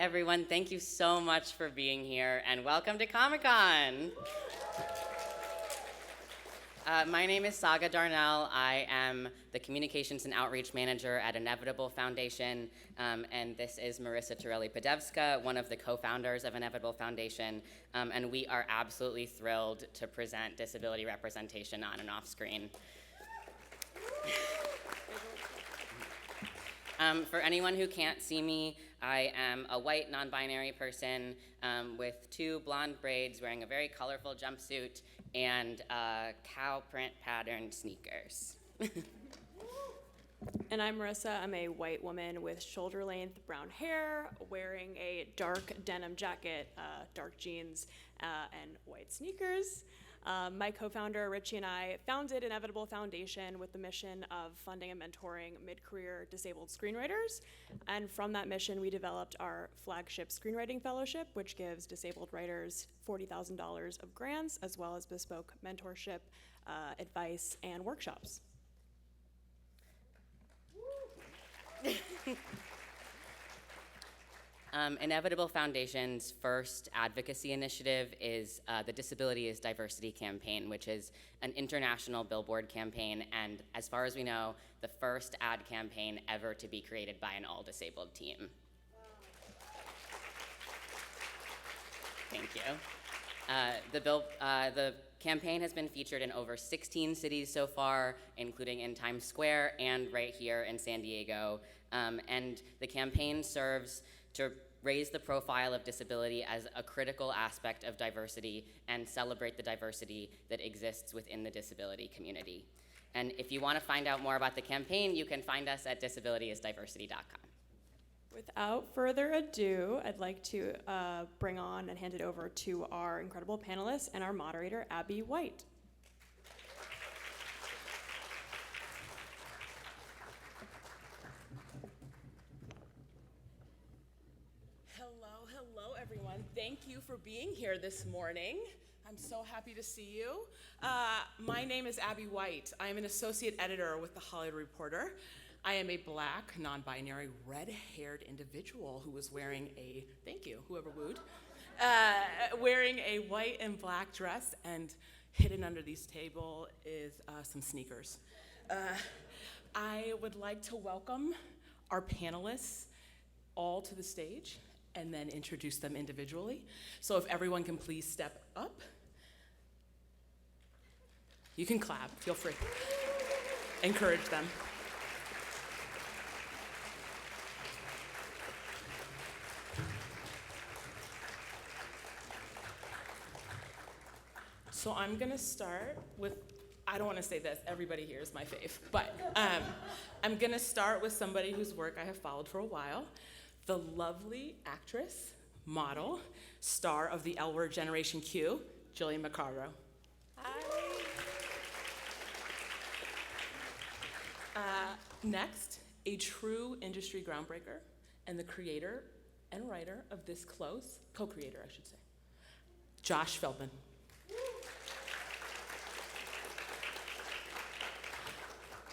everyone. Thank you so much for being here, and welcome to Comic-Con. My name is Saga Darnell. I am the Communications and Outreach Manager at Inevitable Foundation, and this is Marissa Torelli-Podevska, one of the co-founders of Inevitable Foundation, and we are absolutely thrilled to present disability representation on and off screen. For anyone who can't see me, I am a white, non-binary person with two blonde braids, wearing a very colorful jumpsuit, and cow print patterned sneakers. And I'm Marissa. I'm a white woman with shoulder-length brown hair, wearing a dark denim jacket, dark jeans, and white sneakers. My co-founder, Richie, and I founded Inevitable Foundation with the mission of funding and mentoring mid-career disabled screenwriters. And from that mission, we developed our flagship screenwriting fellowship, which gives disabled writers $40,000 of grants, as well as bespoke mentorship, advice, and workshops. Inevitable Foundation's first advocacy initiative is the Disability is Diversity campaign, which is an international billboard campaign, and as far as we know, the first ad campaign ever to be created by an all-disabled team. Thank you. The campaign has been featured in over 16 cities so far, including in Times Square and right here in San Diego, and the campaign serves to raise the profile of disability as a critical aspect of diversity and celebrate the diversity that exists within the disability community. And if you want to find out more about the campaign, you can find us at disabilityisdiversity.com. Without further ado, I'd like to bring on and hand it over to our incredible panelists and our moderator, Abby White. Hello, everyone. Thank you for being here this morning. I'm so happy to see you. My name is Abby White. I am an associate editor with The Hollywood Reporter. I am a black, non-binary, red-haired individual who was wearing a, thank you, whoever wooed, wearing a white and black dress, and hidden under this table is some sneakers. I would like to welcome our panelists all to the stage and then introduce them individually. So if everyone can please step up. You can clap, feel free. Encourage them. So I'm gonna start with, I don't wanna say this, everybody here is my fave, but I'm gonna start with somebody whose work I have followed for a while, the lovely actress, model, star of the L Word Generation Q, Jillian McCarro. Hi. Next, a true industry groundbreaker and the creator and writer of This Close, co-creator, I should say, Josh Feldman.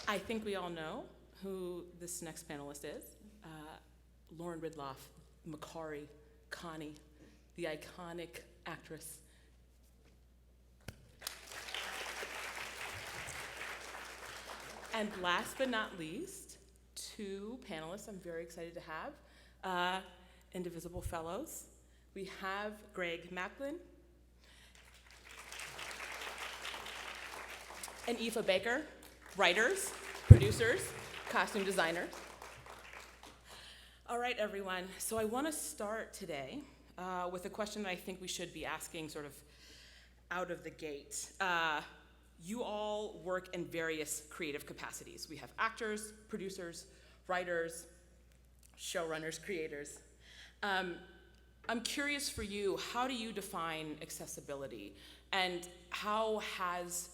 I think we all know who this next panelist is. Lauren Ridloff, Macari, Connie, the iconic actress. And last but not least, two panelists I'm very excited to have, Indivisible Fellows. We have Greg Macklin and Aoife Baker, writers, producers, costume designers. All right, everyone, so I want to start today with a question that I think we should be asking sort of out of the gate. You all work in various creative capacities. We have actors, producers, writers, showrunners, creators. I'm curious for you, how do you define accessibility? And how has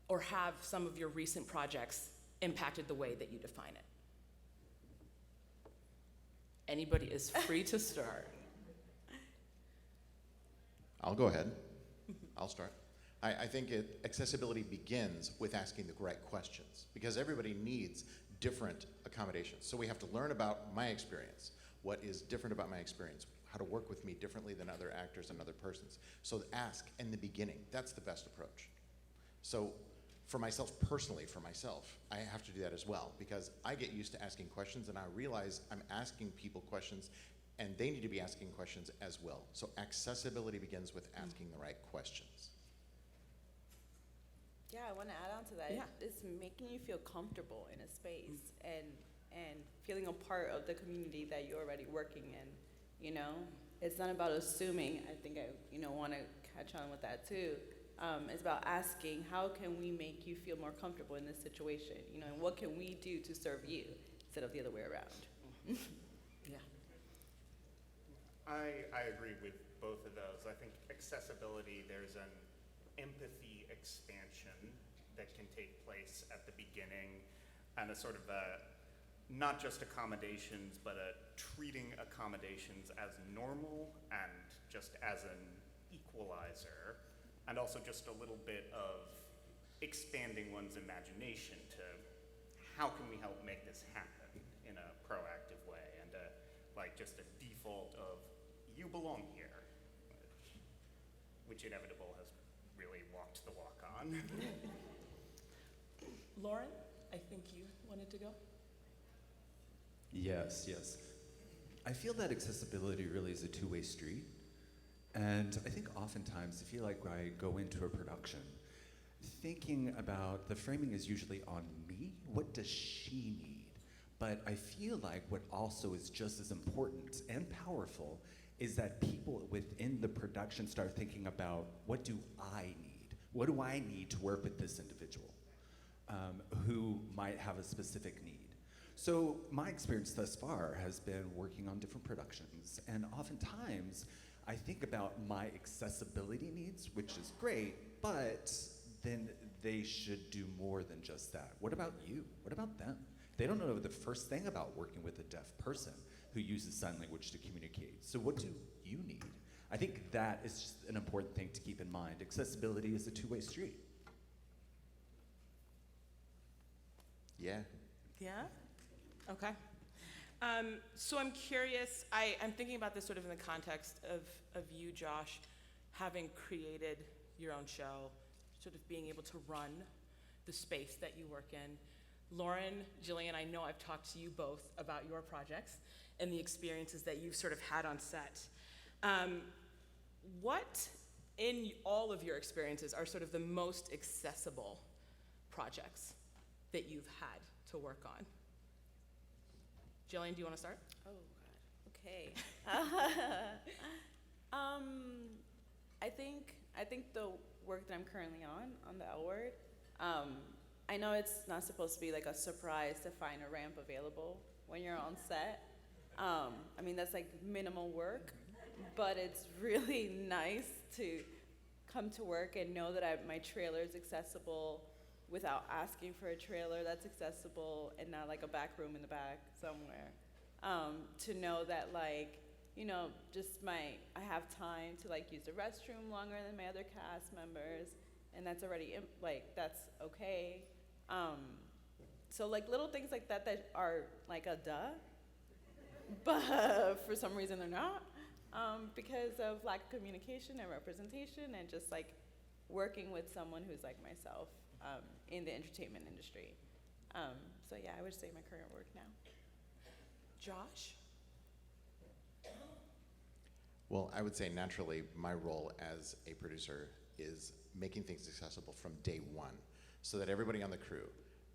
or have some of your recent projects impacted the way that you define it? Anybody is free to start. I'll go ahead. I'll start. I think accessibility begins with asking the right questions, because everybody needs different accommodations. So we have to learn about my experience. what is different about my experience, how to work with me differently than other actors and other persons. So ask in the beginning. That's the best approach. So for myself, personally, I have to do that as well, because I get used to asking questions and I realize I'm asking people questions and they need to be asking questions as well. So accessibility begins with asking the right questions. Yeah, I want to add on to that. Yeah. It's making you feel comfortable in a space and feeling a part of the community that you're already working in. You know, it's not about assuming. I think I want to catch on with that too. It's about asking, how can we make you feel more comfortable in this situation? You know, and what can we do to serve you instead of the other way around? Yeah. I agree with both of those. I think accessibility, there's an empathy expansion that can take place at the beginning, and a sort of not just accommodations, but treating accommodations as normal and just as an equalizer, and also just a little bit of expanding one's imagination to how can we help make this happen in a proactive way, and like just a default of you belong here, which Inevitable has really walked the walk on. Lauren, I think you wanted to go? Yes, yes. I feel that accessibility really is a two-way street. And I think oftentimes, I feel like when I go into a production, thinking about the framing is usually on me. What does she need? But I feel like what also is just as important and powerful is that people within the production start thinking about, what do I need? What do I need to work with this individual who might have a specific need? So my experience thus far has been working on different productions, and oftentimes I think about my accessibility needs, which is great, but then they should do more than just that. What about you? What about them? They don't know the first thing about working with a deaf person who uses sign language to communicate. So what do you need? I think that is just an important thing to keep in mind. Accessibility is a two-way street. Yeah. Yeah? Okay. So I'm curious, I'm thinking about this sort of in the context of you, Josh, having created your own show, sort of being able to run the space that you work in. Lauren, Jillian, I know I've talked to you both about your projects and the experiences that you've sort of had on set. What in all of your experiences are sort of the most accessible projects that you've had to work on? Jillian, do you want to start? Oh, God. Okay. I think the work that I'm currently on the L Word, I know it's not supposed to be like a surprise to find a ramp available when you're on set. I mean, that's like minimal work, but it's really nice to come to work and know that my trailer is accessible without asking for a trailer that's accessible and not like a back room in the back somewhere. To know that like, you know, I have time to like use the restroom longer than my other cast members, and that's already, that's okay. So like little things like that are like a duh, but for some reason they're not, because of lack of communication and representation and just like working with someone who's like myself in the entertainment industry. So yeah, I would say my current work now. Josh? Well, I would say naturally my role as a producer is making things accessible from day one, so that everybody on the crew,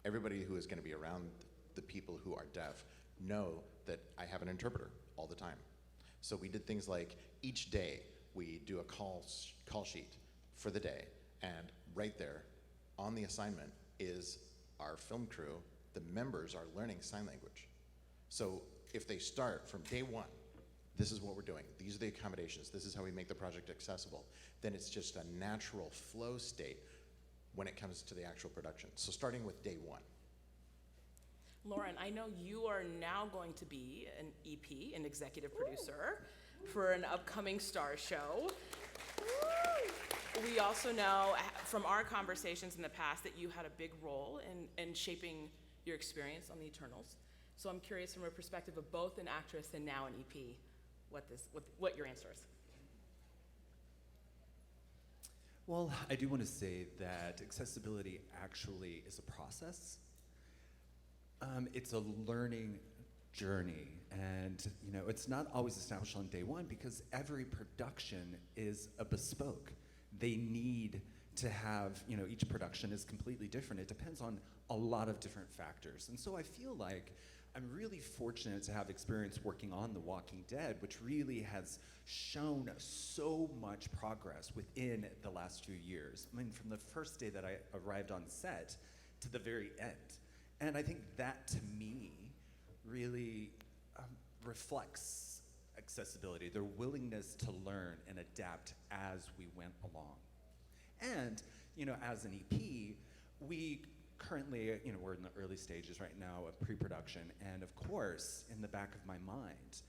everybody who is going to be around the people who are deaf, know that I have an interpreter all the time. So we did things like each day we do a call sheet for the day, and right there on the assignment is our film crew. The members are learning sign language. So if they start from day one, this is what we're doing, these are the accommodations, this is how we make the project accessible, then it's just a natural flow state when it comes to the actual production. So starting with day one. Lauren, I know you are now going to be an EP, an executive producer, for an upcoming Star show. We also know from our conversations in the past that you had a big role in shaping your experience on The Eternals. So I'm curious from a perspective of both an actress and now an EP, what your answer is. Well, I do want to say that accessibility actually is a process. It's a learning journey, and it's not always established on day one because every production is a bespoke. They need to have, each production is completely different. It depends on a lot of different factors, and so I feel like I'm really fortunate to have experience working on The Walking Dead, which really has shown so much progress within the last few years. I mean, from the first day that I arrived on set to the very end. And I think that, to me, really reflects accessibility, their willingness to learn and adapt as we went along. And, as an EP, we currently, we're in the early stages right now of pre-production, and of course, in the back of my mind,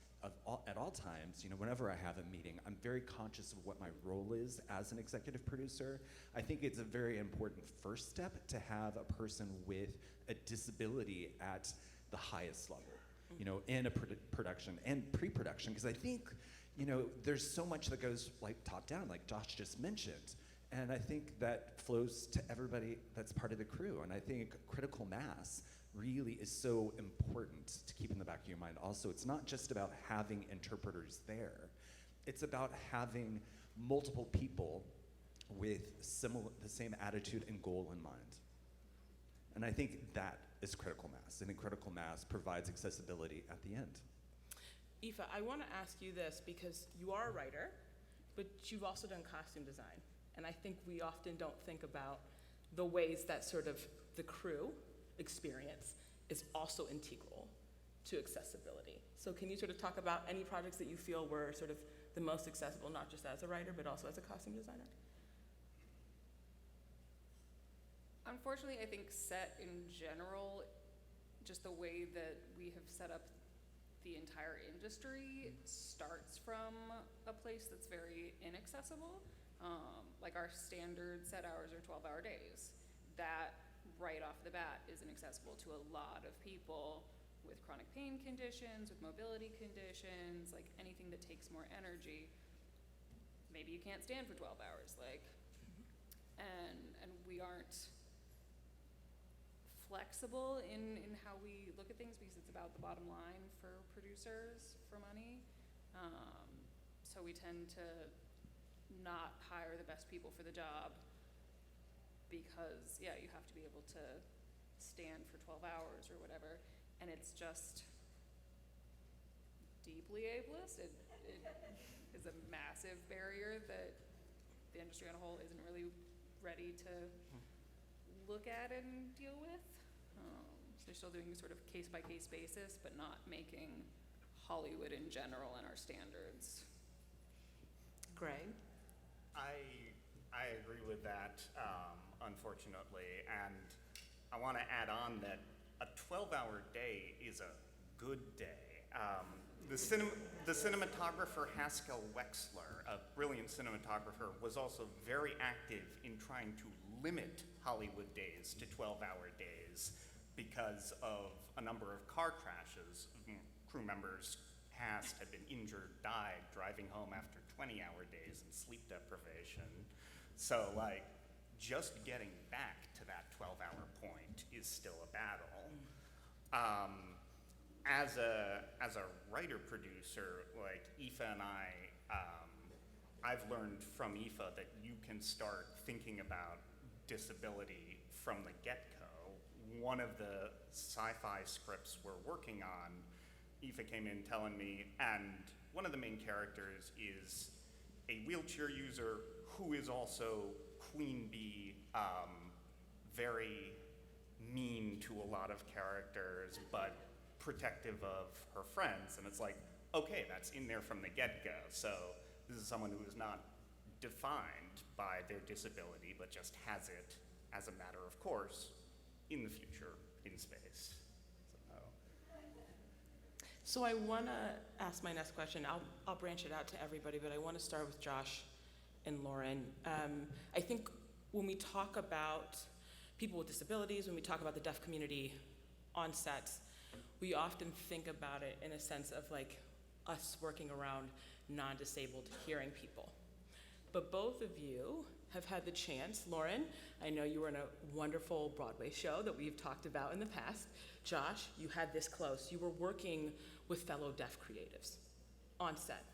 at all times, whenever I have a meeting, I'm very conscious of what my role is as an executive producer. I think it's a very important first step to have a person with a disability at the highest level, in a production and pre-production, because I think, there's so much that goes like top down, like Josh just mentioned. And I think that flows to everybody that's part of the crew. And I think critical mass really is so important to keep in the back of your mind. Also, it's not just about having interpreters there. It's about having multiple people with the same attitude and goal in mind. And I think that is critical mass. And critical mass provides accessibility at the end. Aoife, I want to ask you this because you are a writer, but you've also done costume design. And I think we often don't think about the ways that sort of the crew experience is also integral to accessibility. So can you sort of talk about any projects that you feel were sort of the most accessible, not just as a writer, but also as a costume designer? Unfortunately, I think set in general, just the way that we have set up the entire industry starts from a place that's very inaccessible. Like our standard set hours are 12-hour days. That right off the bat is inaccessible to a lot of people with chronic pain conditions, with mobility conditions, like anything that takes more energy. Maybe you can't stand for 12 hours, and we aren't flexible in how we look at things because it's about the bottom line for producers for money. So we tend to not hire the best people for the job because, you have to be able to stand for 12 hours or whatever, and it's just deeply ableist. It is a massive barrier that the industry on a whole isn't really ready to look at and deal with. So they're still doing sort of case-by-case basis, but not making Hollywood in general and our standards. Greg? I agree with that, unfortunately, and I want to add on that a 12-hour day is a good day. The cinematographer Haskell Wexler, a brilliant cinematographer, was also very active in trying to limit Hollywood days to 12-hour days because of a number of car crashes. Crew members past had been injured, died driving home after 20-hour days and sleep deprivation. So just getting back to that 12-hour point is still a battle. As a writer-producer, Aoife and I've learned from Aoife that you can start thinking about disability from the get-go. One of the sci-fi scripts we're working on, Aoife came in telling me, and one of the main characters is a wheelchair user who is also queen bee, very mean to a lot of characters, but protective of her friends. And it's like, okay, that's in there from the get-go. So this is someone who is not defined by their disability, but just has it as a matter of course in the future in space. So I want to ask my next question. I'll branch it out to everybody, but I want to start with Josh and Lauren. I think when we talk about people with disabilities, when we talk about the deaf community on sets, we often think about it in a sense of like us working around non-disabled hearing people. But both of you have had the chance. Lauren, I know you were in a wonderful Broadway show that we've talked about in the past. Josh, you had this close. You were working with fellow deaf creatives on set.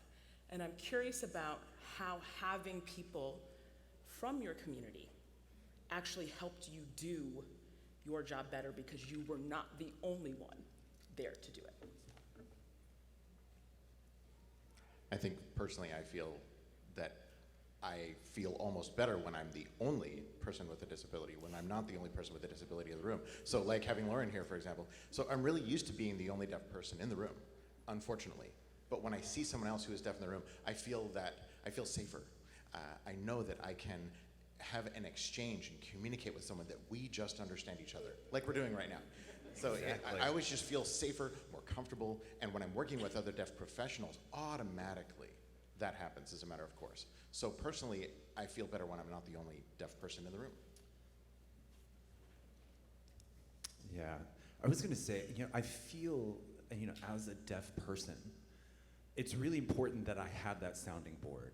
And I'm curious about how having people from your community actually helped you do your job better, because you were not the only one there to do it. I think personally I feel that I feel almost better when I'm the only person with a disability, when I'm not the only person with a disability in the room. So like having Lauren here, for example. So I'm really used to being the only deaf person in the room, unfortunately. But when I see someone else who is deaf in the room, I feel safer. I know that I can have an exchange and communicate with someone that we just understand each other, like we're doing right now. So Exactly. I always just feel safer, more comfortable, and when I'm working with other deaf professionals, automatically that happens as a matter of course. So personally, I feel better when I'm not the only deaf person in the room. Yeah, I was gonna say, I feel, as a deaf person, it's really important that I have that sounding board.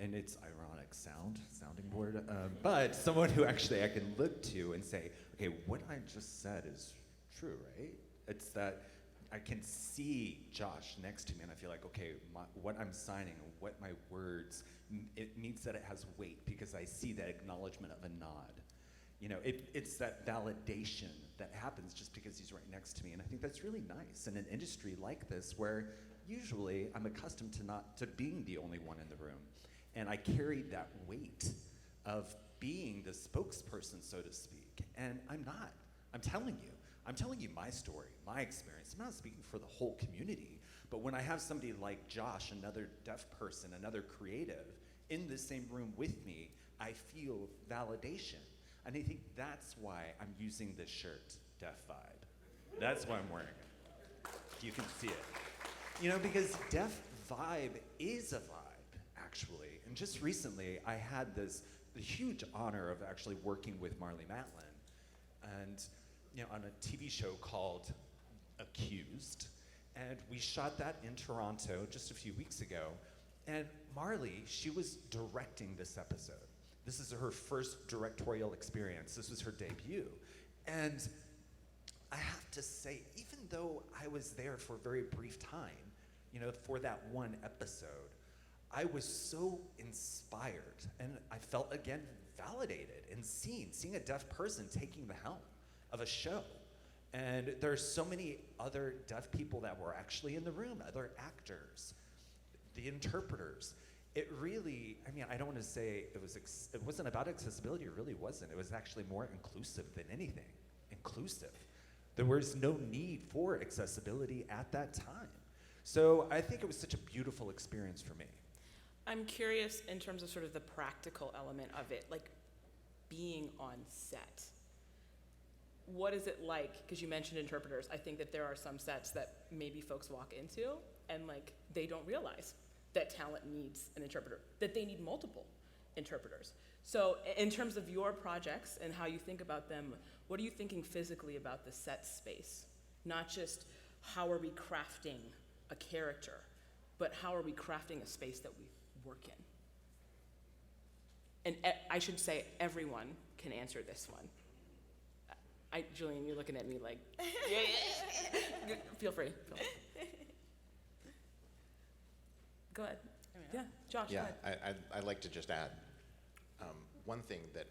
And it's ironic, sounding board, but someone who actually I can look to and say, okay, what I just said is true, right? It's that I can see Josh next to me and I feel like, okay, what I'm signing, what my words, it means that it has weight because I see that acknowledgement of a nod. It's that validation that happens just because he's right next to me. And I think that's really nice in an industry like this where usually I'm accustomed to being the only one in the room. And I carried that weight of being the spokesperson, so to speak. And I'm not. I'm telling you my story, my experience. I'm not speaking for the whole community. But when I have somebody like Josh, another deaf person, another creative, in the same room with me, I feel validation. And I think that's why I'm using this shirt, Deaf Vibe. That's why I'm wearing it. You can see it. Because Deaf Vibe is a vibe, actually. And just recently, I had the huge honor of actually working with Marlee Matlin, and on a TV show called Accused, and we shot that in Toronto just a few weeks ago. And Marlee, she was directing this episode. This is her first directorial experience. This was her debut, and I have to say, even though I was there for a very brief time, for that one episode, I was so inspired, and I felt, again, validated and seeing a deaf person taking the helm of a show. And there's so many other deaf people that were actually in the room, other actors, the interpreters. It really, I don't want to say it wasn't about accessibility, it really wasn't. It was actually more inclusive than anything. Inclusive. There was no need for accessibility at that time. So I think it was such a beautiful experience for me. I'm curious in terms of sort of the practical element of it, like being on set. What is it like? Because you mentioned interpreters. I think that there are some sets that maybe folks walk into and like they don't realize that talent needs an interpreter, that they need multiple interpreters. So in terms of your projects and how you think about them, what are you thinking physically about the set space? Not just how are we crafting a character, but how are we crafting a space that we work in? And I should say everyone can answer this one. Julian, you're looking at me like, yeah. Feel free. Go ahead. Yeah, Josh, go Yeah, ahead. I'd like to just add one thing that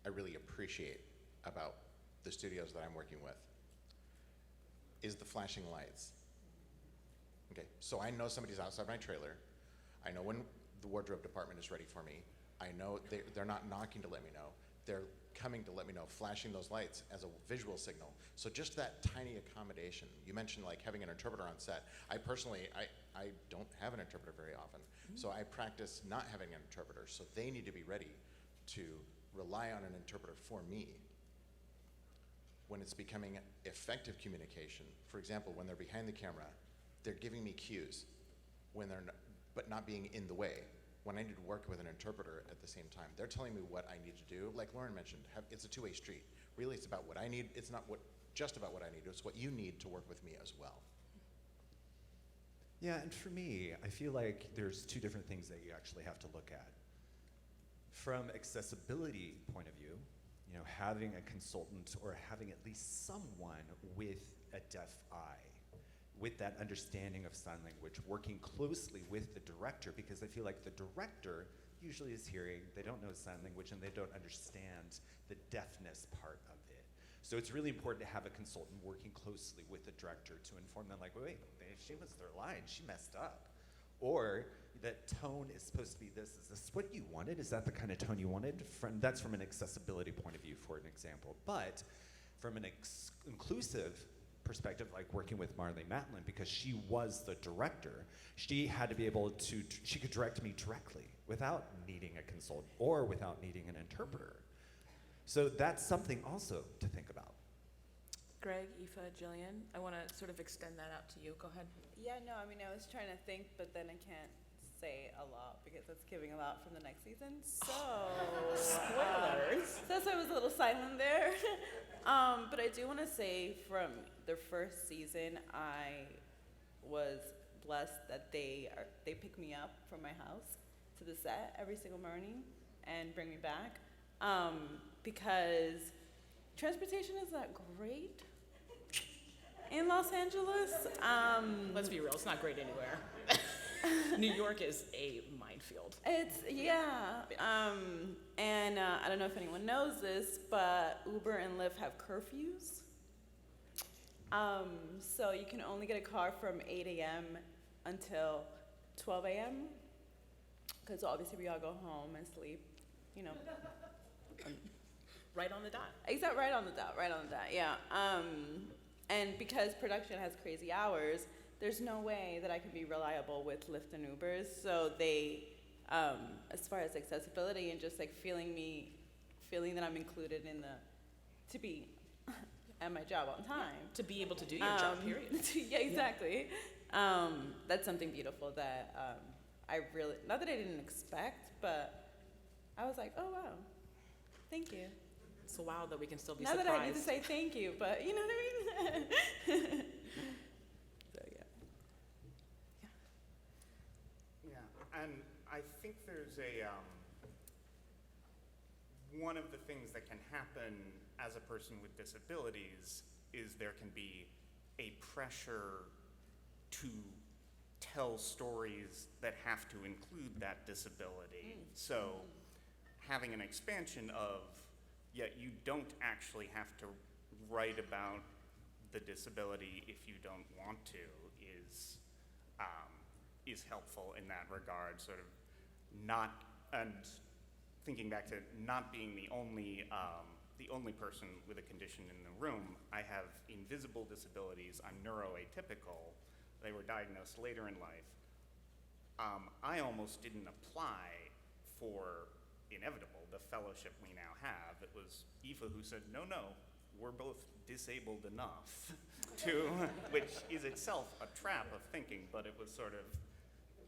I really appreciate about the studios that I'm working with is the flashing lights. Okay, so I know somebody's outside my trailer. I know when the wardrobe department is ready for me. I know they're not knocking to let me know. They're coming to let me know, flashing those lights as a visual signal. So just that tiny accommodation. You mentioned like having an interpreter on set. I personally, I don't have an interpreter very often. So I practice not having an interpreter. So they need to be ready to rely on an interpreter for me when it's becoming effective communication. For example, when they're behind the camera, they're giving me cues when they're not, but not being in the way. When I need to work with an interpreter at the same time, they're telling me what I need to do. Like Lauren mentioned, it's a two-way street. Really, it's about what I need. It's not what just about what I need. It's what you need to work with me as well. Yeah, and for me, I feel like there's two different things that you actually have to look at. From accessibility point of view, you know, having a consultant or having at least someone with a deaf eye, with that understanding of sign language, working closely with the director, because I feel like the director usually is hearing, they don't know sign language, and they don't understand the deafness part of it. So it's really important to have a consultant working closely with the director to inform them, like, wait, if she was their line, she messed up. Or that tone is supposed to be this. Is this what you wanted? Is that the kind of tone you wanted? That's from an accessibility point of view, for an example. But from an inclusive perspective, like working with Marley Matlin, because she was the director, she had to be able to, she could direct me directly without needing a consultant or without needing an interpreter. So that's something also to think about. Greg, Aoife, Jillian, I want to sort of extend that out to you. Go ahead. Yeah, no, I mean, I was trying to think, but then I can't say a lot because that's giving a lot from the next season. So, Spoilers. so that's why I was a little silent there. But I do want to say from the first season, I was blessed that they pick me up from my house to the set every single morning and bring me back, because transportation is not great in Los Angeles. Let's be real, it's not great anywhere. New York is a minefield. It's, yeah. And I don't know if anyone knows this, but Uber and Lyft have curfews. So you can only get a car from 8 a.m. until 12 a.m. Because obviously we all go home and sleep, you know. Right on the dot. Exactly, right on the dot, yeah. And because production has crazy hours, there's no way that I can be reliable with Lyft and Ubers. So they, as far as accessibility and just like feeling that I'm included in to be at my job on time. To be able to do your job, period. Yeah, exactly. That's something beautiful that I really, not that I didn't expect, but I was like, oh wow, thank you. So wow that we can still be Not surprised. that I need to say thank you, but you know what I mean? So yeah. Yeah, and I think there's one of the things that can happen as a person with disabilities is there can be a pressure to tell stories that have to include that disability. So having an expansion of, yet you don't actually have to write about the disability if you don't want to is helpful in that regard, sort of not, and thinking back to not being the only person with a condition in the room. I have invisible disabilities, I'm neuroatypical, they were diagnosed later in life. I almost didn't apply for Inevitable, the fellowship we now have. It was Aoife who said, no, we're both disabled enough to, which is itself a trap of thinking, but it was sort of,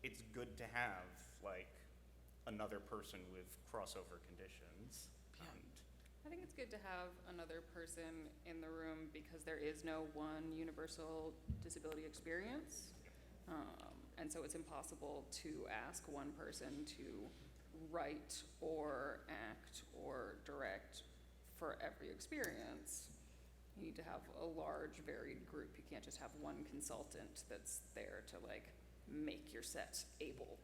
it's good to have like another person with crossover conditions. And I think it's good to have another person in the room because there is no one universal disability experience. And so it's impossible to ask one person to write or act or direct for every experience. You need to have a large, varied group. You can't just have one consultant that's there to like make your set able.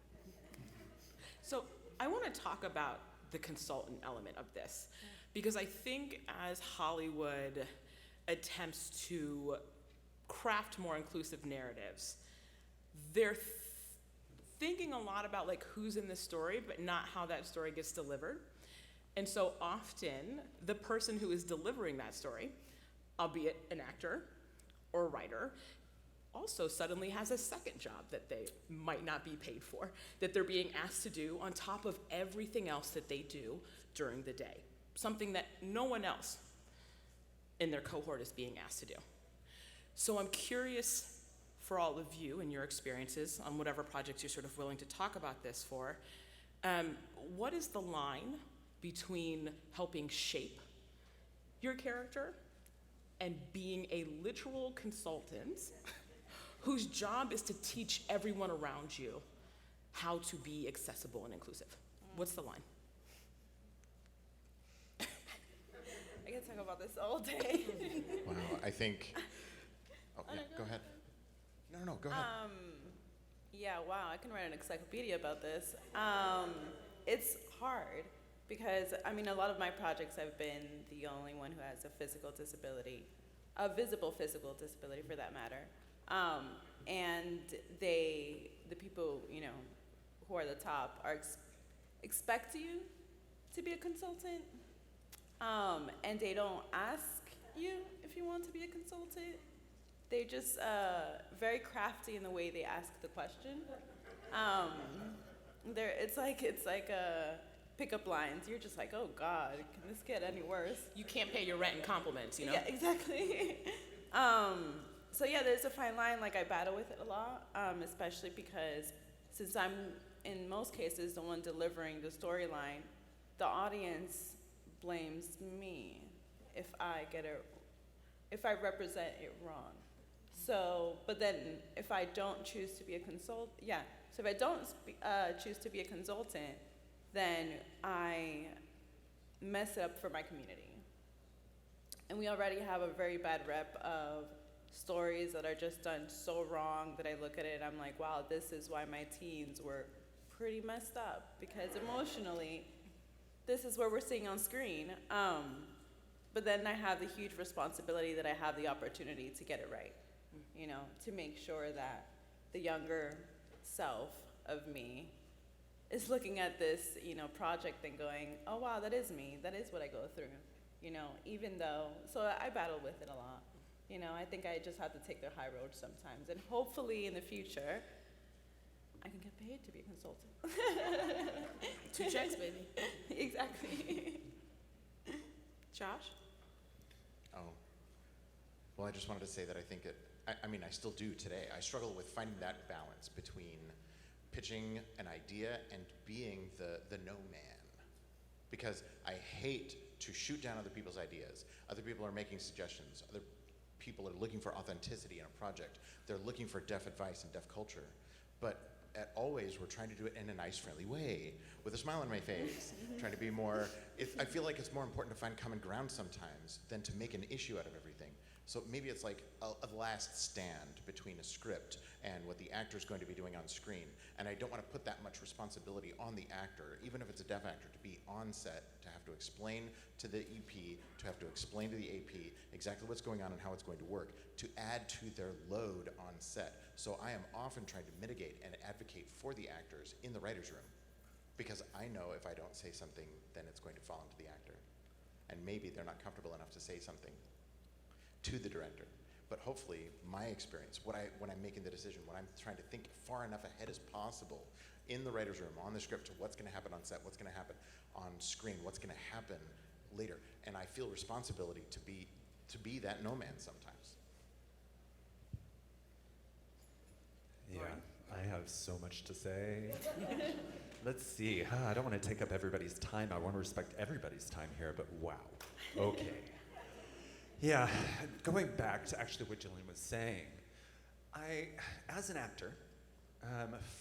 So I want to talk about the consultant element of this, because I think as Hollywood attempts to craft more inclusive narratives, they're thinking a lot about like who's in the story, but not how that story gets delivered. And so often the person who is delivering that story, albeit an actor or a writer, also suddenly has a second job that they might not be paid for, that they're being asked to do on top of everything else that they do during the day, something that no one else in their cohort is being asked to do. So I'm curious for all of you and your experiences on whatever projects you're sort of willing to talk about this for, what is the line between helping shape your character and being a literal consultant whose job is to teach everyone around you how to be accessible and inclusive. What's the line? I can talk about this all day. Wow, I think. Oh, yeah, go ahead. No, go ahead. Yeah, wow, I can write an encyclopedia about this. It's hard because, I mean, a lot of my projects I've been the only one who has a physical disability, a visible physical disability for that matter. And the people, you know, who are the top are expect you to be a consultant. And they don't ask you if you want to be a consultant. They're just very crafty in the way they ask the question. It's like a pickup lines. You're just like, oh God, can this get any worse? You can't pay your rent in compliments, you know? Yeah, exactly. So yeah, there's a fine line. Like I battle with it a lot, especially because since I'm in most cases the one delivering the storyline, the audience blames me if I represent it wrong. So, but then if I don't choose to be a choose to be a consultant, then I mess it up for my community. And we already have a very bad rep of stories that are just done so wrong that I look at it and I'm like, wow, this is why my teens were pretty messed up, because emotionally, this is what we're seeing on screen. But then I have the huge responsibility that I have the opportunity to get it right, you know, to make sure that the younger self of me is looking at this, you know, project and going, oh wow, that is me, that is what I go through, you know, even though, so I battle with it a lot. You know, I think I just have to take the high road sometimes, and hopefully in the future, I can get paid to be a consultant. 2 checks, baby. Exactly. Josh? Oh. Well, I just wanted to say that I think I mean, I still do today. I struggle with finding that balance between pitching an idea and being the no man. Because I hate to shoot down other people's ideas. Other people are making suggestions. Other people are looking for authenticity in a project. They're looking for deaf advice and deaf culture. But always, we're trying to do it in a nice, friendly way, with a smile on my face, trying to be more, I feel like it's more important to find common ground sometimes than to make an issue out of everything. So maybe it's like a last stand between a script and what the actor's going to be doing on screen. And I don't want to put that much responsibility on the actor, even if it's a deaf actor, to be on set, to have to explain to the EP, to have to explain to the AP exactly what's going on and how it's going to work, to add to their load on set. So I am often trying to mitigate and advocate for the actors in the writer's room, because I know if I don't say something, then it's going to fall into the actor. And maybe they're not comfortable enough to say something to the director. But hopefully, my experience, when I'm making the decision, when I'm trying to think far enough ahead as possible in the writer's room, on the script, to what's gonna happen on set, what's gonna happen on screen, what's gonna happen later. And I feel responsibility to be that no man sometimes. Yeah, I have so much to say. Let's see. I don't want to take up everybody's time. I want to respect everybody's time here, but wow. Okay. Yeah, going back to actually what Jillian was saying, as an actor,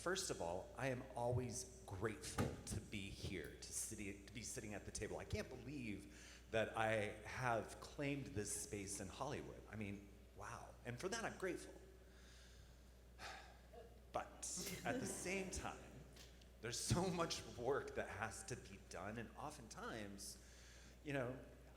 first of all, I am always grateful to be here, to be sitting at the table. I can't believe that I have claimed this space in Hollywood. I mean, wow. And for that, I'm grateful. But at the same time, there's so much work that has to be done, and oftentimes, you know,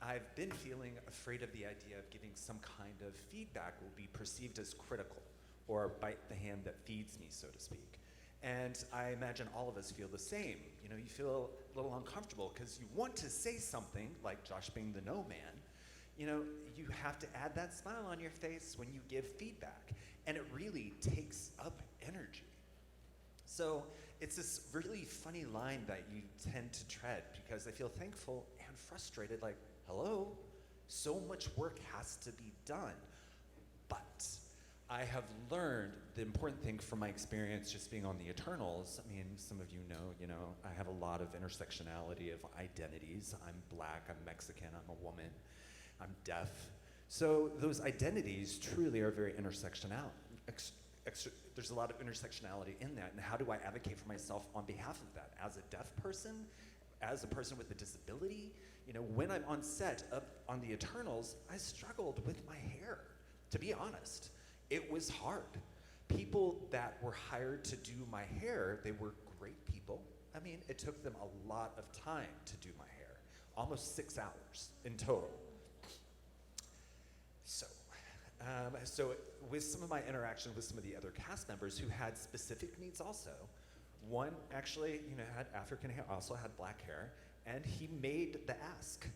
I've been feeling afraid of the idea of giving some kind of feedback will be perceived as critical or bite the hand that feeds me, so to speak. And I imagine all of us feel the same. You know, you feel a little uncomfortable because you want to say something, like Josh being the no man. You know, you have to add that smile on your face when you give feedback, and it really takes up energy. So it's this really funny line that you tend to tread, because I feel thankful and frustrated, like, hello, so much work has to be done. But I have learned the important thing from my experience just being on the Eternals. I mean, some of you know, I have a lot of intersectionality of identities. I'm Black, I'm Mexican, I'm a woman, I'm deaf. So those identities truly are very intersectional. There's a lot of intersectionality in that, and how do I advocate for myself on behalf of that? As a deaf person, as a person with a disability, you know, when I'm on set up on the Eternals, I struggled with my hair, to be honest. It was hard. People that were hired to do my hair, they were great people. I mean, it took them a lot of time to do my hair, almost 6 hours in total. So with some of my interaction with some of the other cast members who had specific needs also, one actually, you know, had African hair, also had black hair, and he made the ask.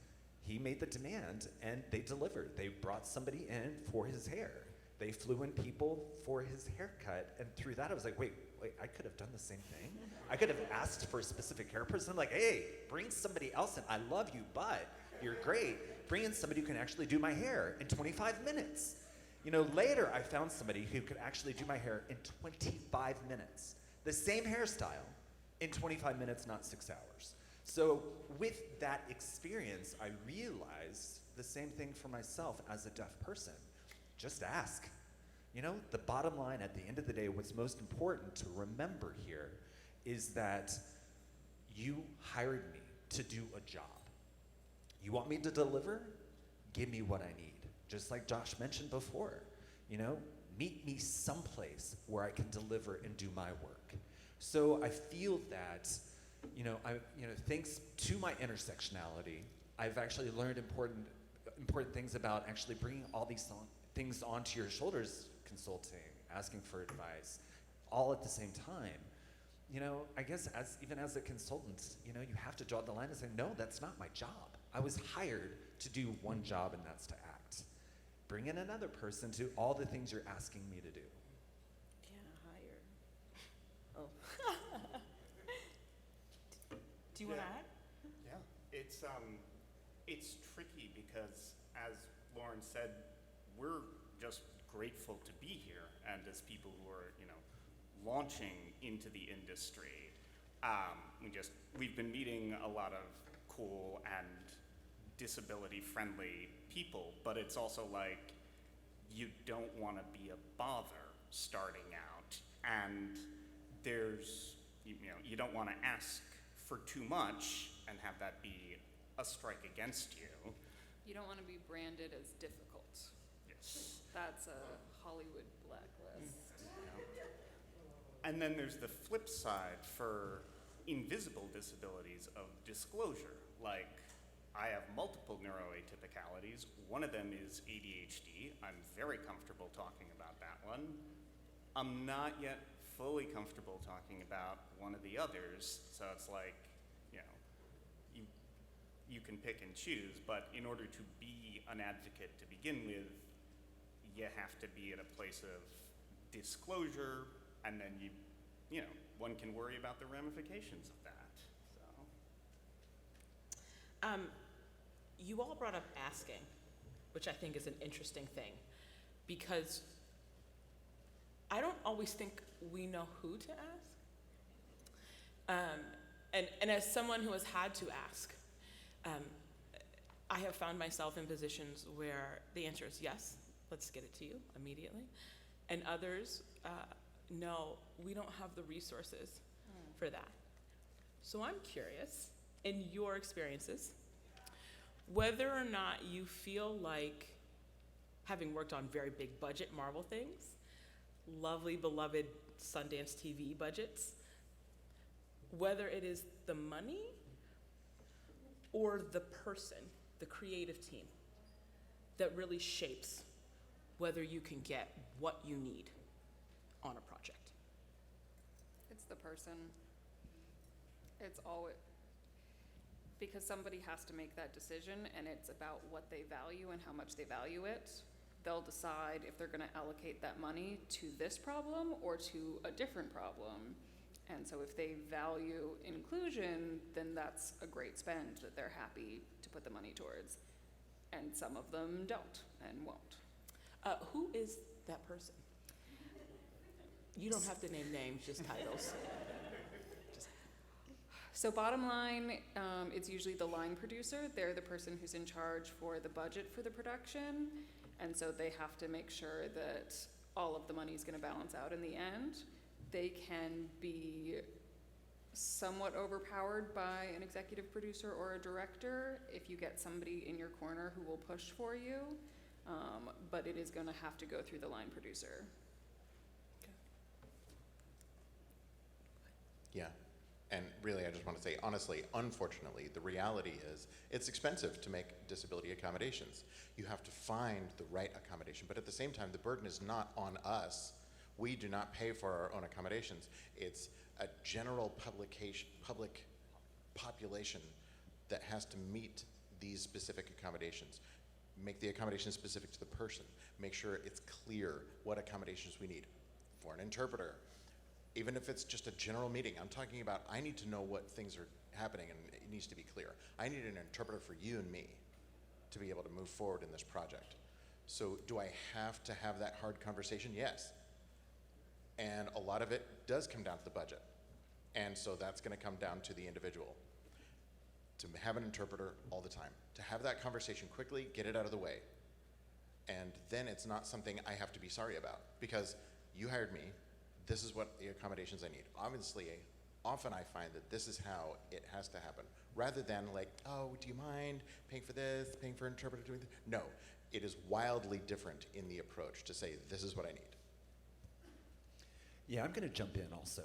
He made the demand, and they delivered. They brought somebody in for his hair. They flew in people for his haircut, and through that I was like, wait, I could have done the same thing. I could have asked for a specific hair person, like, hey, bring somebody else in. I love you, but you're great. Bring in somebody who can actually do my hair in 25 minutes. You know, later I found somebody who could actually do my hair in 25 minutes. The same hairstyle in 25 minutes, not 6 hours. So with that experience, I realized the same thing for myself as a deaf person. Just ask. You know, the bottom line at the end of the day, what's most important to remember here is that you hired me to do a job. You want me to deliver? Give me what I need. Just like Josh mentioned before, you know, meet me someplace where I can deliver and do my work. So I feel that, thanks to my intersectionality, I've actually learned important things about actually bringing all these things onto your shoulders, consulting, asking for advice, all at the same time. You know, I guess even as a consultant, you know, you have to draw the line and say, no, that's not my job. I was hired to do one job, and that's to act. Bring in another person to all the things you're asking me to do. Yeah, hire. Oh. Do you want to add? Yeah, it's tricky because, as Lauren said, we're just grateful to be here, and as people who are, you know, launching into the industry, we've been meeting a lot of cool and disability-friendly people, but it's also like you don't want to be a bother starting out, and you don't want to ask for too much and have that be a strike against you. You don't want to be branded as difficult. Yes. That's a Hollywood blacklist. And then there's the flip side for invisible disabilities of disclosure. Like, I have multiple neuroatypicalities. One of them is ADHD. I'm very comfortable talking about that one. I'm not yet fully comfortable talking about one of the others, so it's like, you know, you can pick and choose, but in order to be an advocate to begin with, you have to be at a place of disclosure, and then you know, one can worry about the ramifications of that. So. You all brought up asking, which I think is an interesting thing, because I don't always think we know who to ask. And as someone who has had to ask, I have found myself in positions where the answer is yes, let's get it to you immediately. And others, no, we don't have the resources for that. So I'm curious, in your experiences, whether or not you feel like, having worked on very big budget Marvel things, lovely beloved Sundance TV budgets, whether it is the money or the person, the creative team, that really shapes whether you can get what you need on a project. It's the person. It's always, because somebody has to make that decision, and it's about what they value and how much they value it. They'll decide if they're going to allocate that money to this problem or to a different problem. And so if they value inclusion, then that's a great spend that they're happy to put the money towards. And some of them don't and won't. Who is that person? You don't have to name names, just titles. So bottom line, it's usually the line producer. They're the person who's in charge for the budget for the production. And so they have to make sure that all of the money is going to balance out in the end. They can be somewhat overpowered by an executive producer or a director if you get somebody in your corner who will push for you, but it is going to have to go through the line producer. Yeah. And really, I just want to say, honestly, unfortunately, the reality is it's expensive to make disability accommodations. You have to find the right accommodation, but at the same time, the burden is not on us. We do not pay for our own accommodations. It's a general public population that has to meet these specific accommodations. Make the accommodation specific to the person. Make sure it's clear what accommodations we need. For an interpreter, even if it's just a general meeting, I'm talking about I need to know what things are happening and it needs to be clear. I need an interpreter for you and me to be able to move forward in this project. So do I have to have that hard conversation? Yes. And a lot of it does come down to the budget. And so that's gonna come down to the individual. To have an interpreter all the time. To have that conversation quickly, get it out of the way. And then it's not something I have to be sorry about because you hired me. This is what the accommodations I need. Obviously, often I find that this is how it has to happen. Rather than like, oh, do you mind paying for this, paying for an interpreter doing this? No, it is wildly different in the approach to say, this is what I need. Yeah, I'm going to jump in also.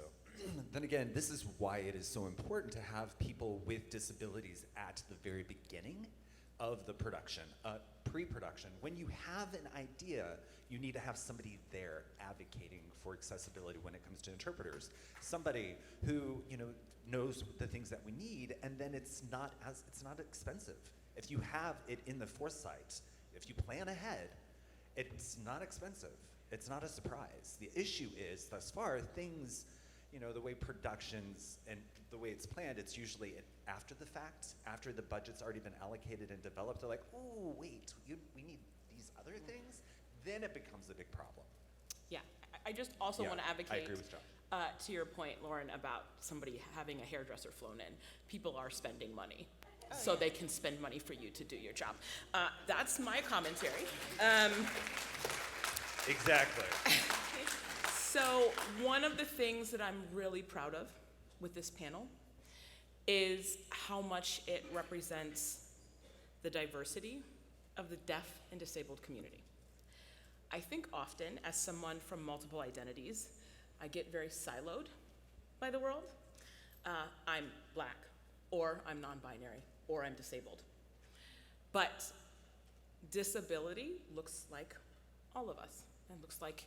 Then again, this is why it is so important to have people with disabilities at the very beginning of the production, pre-production. When you have an idea, you need to have somebody there advocating for accessibility when it comes to interpreters. Somebody who, you know, knows the things that we need, and then it's not expensive. If you have it in the foresight, if you plan ahead, it's not expensive. It's not a surprise. The issue is, thus far, things, you know, the way productions and the way it's planned, it's usually after the fact, after the budget's already been allocated and developed. They're like, oh, wait, we need these other things? Then it becomes a big problem. Yeah, I just also Yeah, want to advocate. I agree with John. To your point, Lauren, about somebody having a hairdresser flown in. People are spending money, so they can spend money for you to do your job. That's my commentary. Exactly. So one of the things that I'm really proud of with this panel is how much it represents the diversity of the deaf and disabled community. I think often, as someone from multiple identities, I get very siloed by the world. I'm Black, or I'm non-binary, or I'm disabled. But disability looks like all of us, and looks like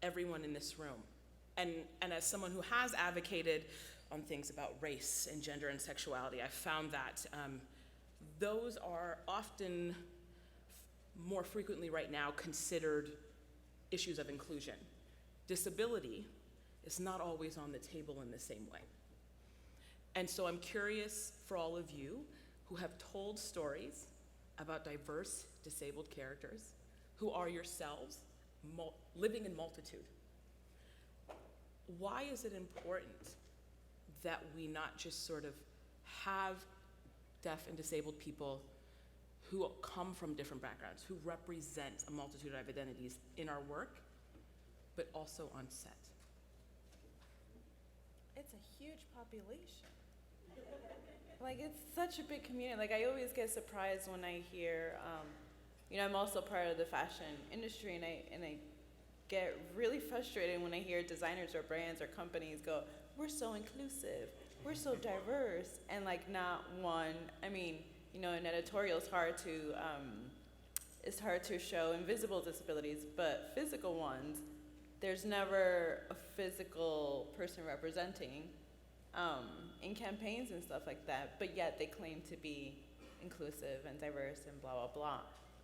everyone in this room. And as someone who has advocated on things about race and gender and sexuality, I've found that those are often more frequently right now considered issues of inclusion. Disability is not always on the table in the same way. And so I'm curious for all of you who have told stories about diverse disabled characters who are yourselves living in multitude. Why is it important that we not just sort of have deaf and disabled people who come from different backgrounds, who represent a multitude of identities in our work, but also on set? It's a huge population. Like, it's such a big community. Like, I always get surprised when I hear, you know, I'm also part of the fashion industry, and I get really frustrated when I hear designers or brands or companies go, we're so inclusive, we're so diverse, and like not one, I mean, you know, in editorial it's hard to show invisible disabilities, but physical ones, there's never a physical person representing in campaigns and stuff like that, but yet they claim to be inclusive and diverse and blah, blah,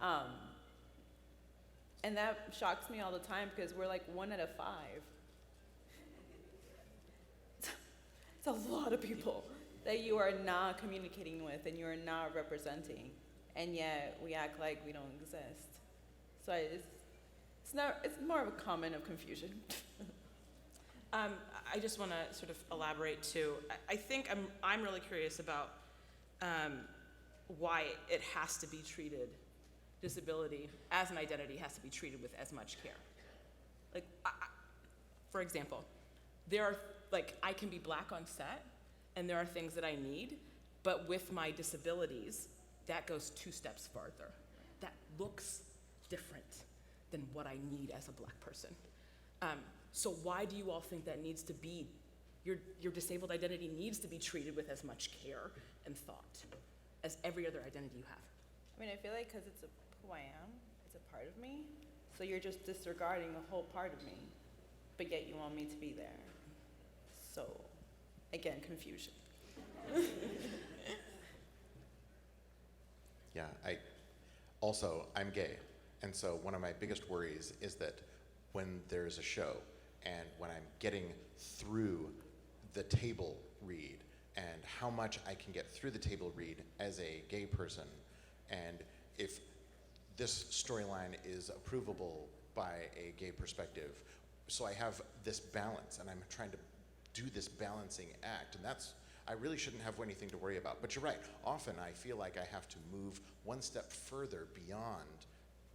blah. And that shocks me all the time because we're like 1 out of 5. It's a lot of people that you are not communicating with and you are not representing, and yet we act like we don't exist. So it's more of a comment of confusion. I just want to sort of elaborate too. I think I'm really curious about why it has to be treated disability as an identity has to be treated with as much care. Like, for example, there are, like, I can be black on set, and there are things that I need, but with my disabilities, that goes 2 steps farther. That looks different than what I need as a black person. So why do you all think that needs to be, your disabled identity needs to be treated with as much care and thought as every other identity you have? I mean, I feel like because it's who I am, it's a part of me, so you're just disregarding a whole part of me, but yet you want me to be there. So, again, confusion. Yeah, I'm gay. And so one of my biggest worries is that when there's a show and when I'm getting through the table read and how much I can get through the table read as a gay person, and if this storyline is approvable by a gay perspective, so I have this balance and I'm trying to do this balancing act, and I really shouldn't have anything to worry about. But you're right, often I feel like I have to move one step further beyond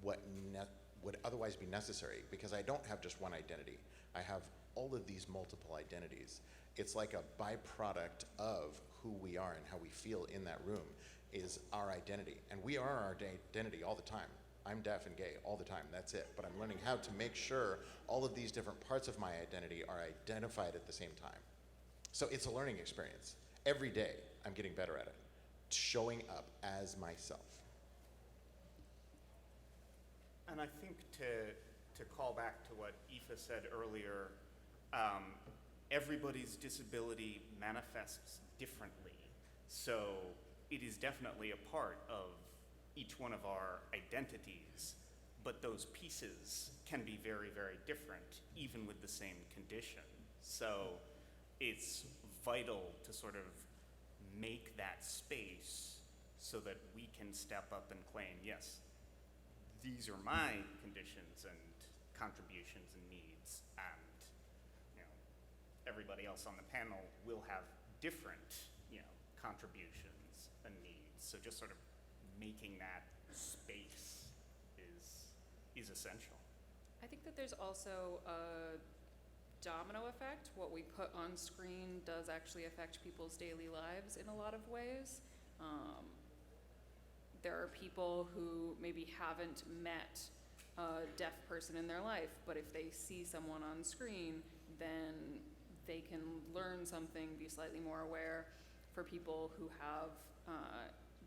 what would otherwise be necessary, because I don't have just one identity. I have all of these multiple identities. It's like a byproduct of who we are and how we feel in that room is our identity. And we are our identity all the time. I'm deaf and gay all the time, that's it. But I'm learning how to make sure all of these different parts of my identity are identified at the same time. So it's a learning experience. Every day, I'm getting better at it, showing up as myself. And I think to call back to what Aoife said earlier, everybody's disability manifests differently. So it is definitely a part of each one of our identities, but those pieces can be very, very different, even with the same condition. So it's vital to sort of make that space so that we can step up and claim, yes, these are my conditions and contributions and needs, and everybody else on the panel will have different contributions and needs. So just sort of making that space is essential. I think that there's also a domino effect. What we put on screen does actually affect people's daily lives in a lot of ways. There are people who maybe haven't met a deaf person in their life, but if they see someone on screen, then they can learn something, be slightly more aware. For people who have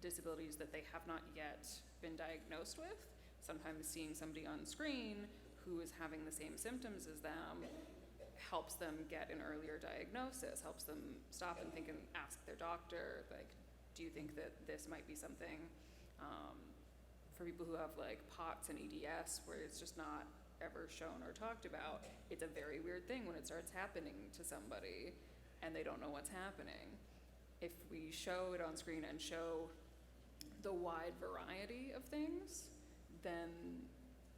disabilities that they have not yet been diagnosed with, sometimes seeing somebody on screen who is having the same symptoms as them helps them get an earlier diagnosis, helps them stop and think and ask their doctor, like, do you think that this might be something? For people who have like POTS and EDS, where it's just not ever shown or talked about, it's a very weird thing when it starts happening to somebody and they don't know what's happening. If we show it on screen and show the wide variety of things, then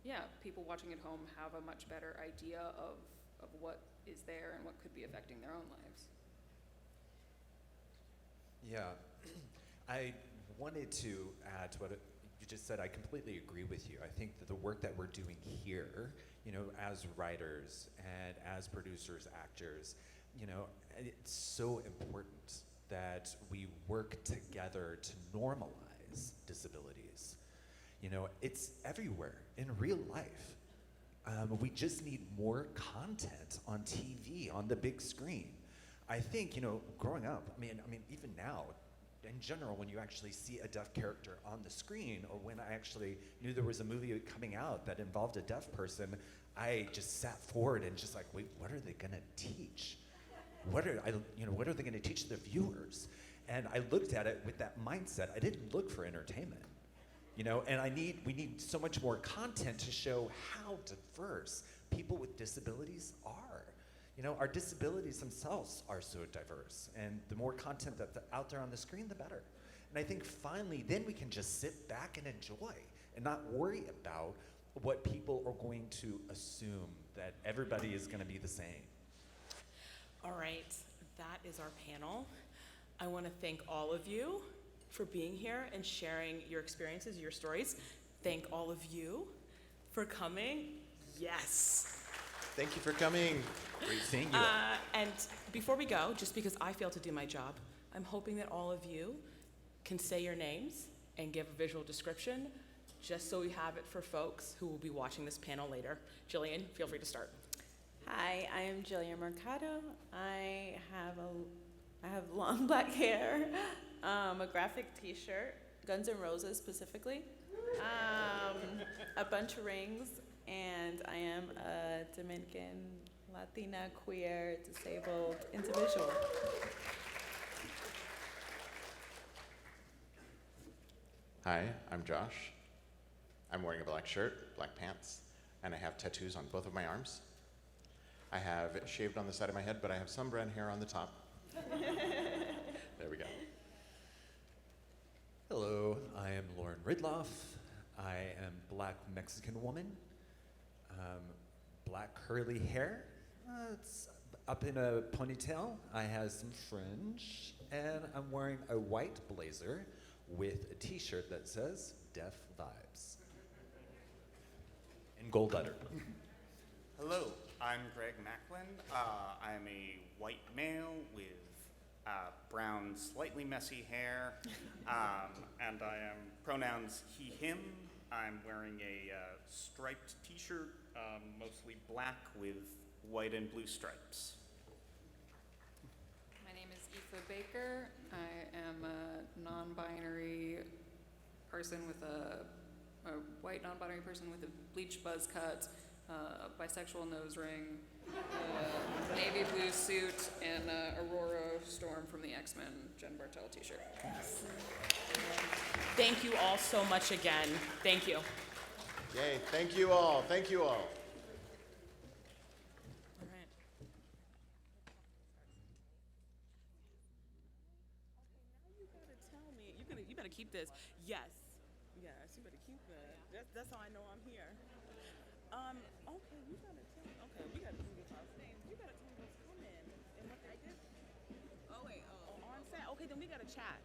yeah, people watching at home have a much better idea of what is there and what could be affecting their own lives. Yeah, I wanted to add to what you just said. I completely agree with you. I think that the work that we're doing here, as writers and as producers, actors, it's so important that we work together to normalize disabilities. It's everywhere in real life. We just need more content on TV, on the big screen. I think, growing up, I mean, even now, in general, when you actually see a deaf character on the screen, or when I actually knew there was a movie coming out that involved a deaf person, I just sat forward and just like, wait, what are they gonna teach? What are they gonna teach the viewers? And I looked at it with that mindset. I didn't look for entertainment, and we need so much more content to show how diverse people with disabilities are. Our disabilities themselves are so diverse, and the more content that's out there on the screen, the better. And I think finally, then we can just sit back and enjoy and not worry about what people are going to assume, that everybody is gonna be the same. All right, that is our panel. I want to thank all of you for being here and sharing your experiences, your stories. thank all of you for coming. Yes. Thank you for coming. Great seeing you. And before we go, just because I failed to do my job, I'm hoping that all of you can say your names and give a visual description, just so we have it for folks who will be watching this panel later. Jillian, feel free to start. Hi, I am Jillian Mercado. I have long black hair, a graphic T-shirt, Guns N' Roses specifically, a bunch of rings, and I am a Dominican, Latina, queer, disabled individual. Hi, I'm Josh. I'm wearing a black shirt, black pants, and I have tattoos on both of my arms. I have it shaved on the side of my head, but I have some brown hair on the top. There we go. Hello, I am Lauren Ridloff. I am black Mexican woman. Black curly hair. It's up in a ponytail. I have some fringe, and I'm wearing a white blazer with a T-shirt that says Deaf Vibes in gold letter. Hello, I'm Greg Macklin. I am a white male with brown, slightly messy hair, and I am pronouns he, him. I'm wearing a striped t-shirt, mostly black with white and blue stripes. My name is Aoife Baker. I am a non-binary person with a white non-binary person with a bleached buzz cut, bisexual nose ring, navy blue suit, and Aurora Storm from the X-Men Jen Bartel t-shirt. Thank you all so much again. Thank you. Yay, thank you all, thank you all. All right. Now you gotta tell me. You better keep this. Yes. Yes, you better keep it. That's how I know I'm here. Okay, you gotta tell me. Okay, we gotta do this house names. You gotta tell me what's coming and what they did. Oh wait, on set. Okay, then we gotta chat.